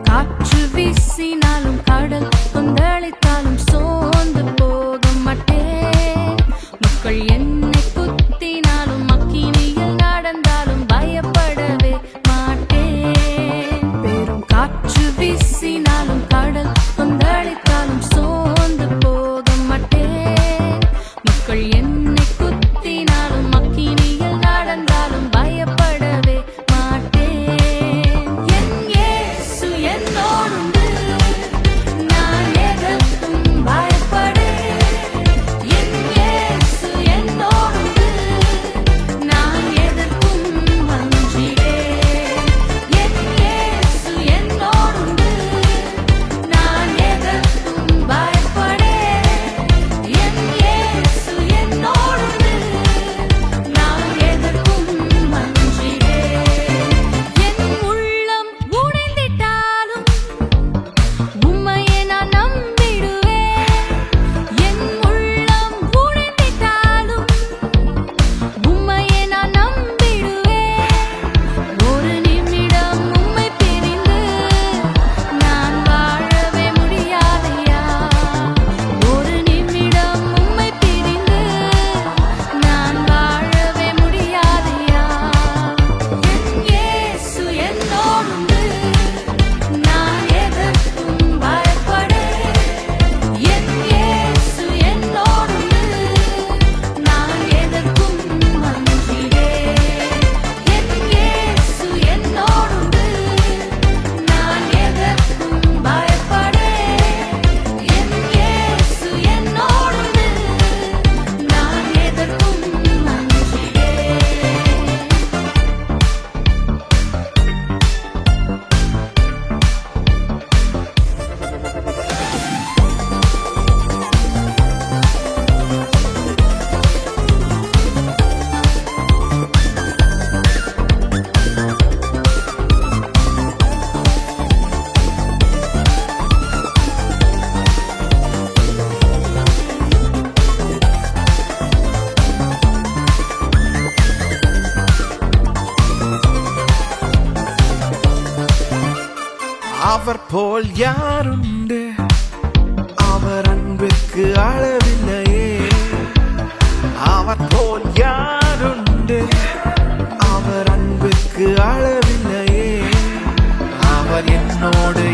காற்று வீசினாலும் கடல் கொந்தளித்தாலும் சோர்ந்து போக மாட்டேன். மக்கள் என்னை குத்தினாலும் அக்கினியில் நடந்தாலும் பயப்படவே மாட்டேன். பெரும் காற்று வீசினாலும் கடல் கொந்தளித்தாலும் சோர்ந்து போக மாட்டேன். மக்கள் என்னை குத்தினாலும் அக்கினியில் நடந்தாலும் பயப்படவே மாட்டேன். என் இயேசு என்னோடுண்டு, நான் எதற்கும் பயப்படேன். என் இயேசு என்னோடுண்டு, நான் எதற்கும் அஞ்சிடேன். என் இயேசு என்னோடுண்டு, நான் எதற்கும் பயப்படேன். என் இயேசு என்னோடுண்டு, நான் எதற்கும் அஞ்சிடேன். என் உள்ளம் உடைந்திட்டாலும் உம்மையே நான் நம்பிடுவேன். என் உள்ளம் உடைந்திட்டாலும் உம்மையே நான் நம்பிடுவேன். ஒரு நிமிடம் உம்மை பிரிந்து நான் வாழவே முடியாதையா. ஒரு நிமிடம் உம்மை பிரிந்து நான் வாழவே முடியாதையா. என் இயேசு என்னோடுண்டு, நான் எதற்கும் பயப்படேன். என் இயேசு என்னோடுண்டு, நான் எதற்கும் அஞ்சிடேன். என் இயேசு என்னோடுண்டு, நான் எதற்கும் பயப்படேன். என் இயேசு என்னோடுண்டு, நான் எதற்கும் அஞ்சிடேன். அவர் போல் யாருண்டு, அவர் அன்புக்கு அளவில்லையே. அவர் போல் யாருண்டு, அவர் அன்புக்கு அளவில்லையே. அவர் என்னோடு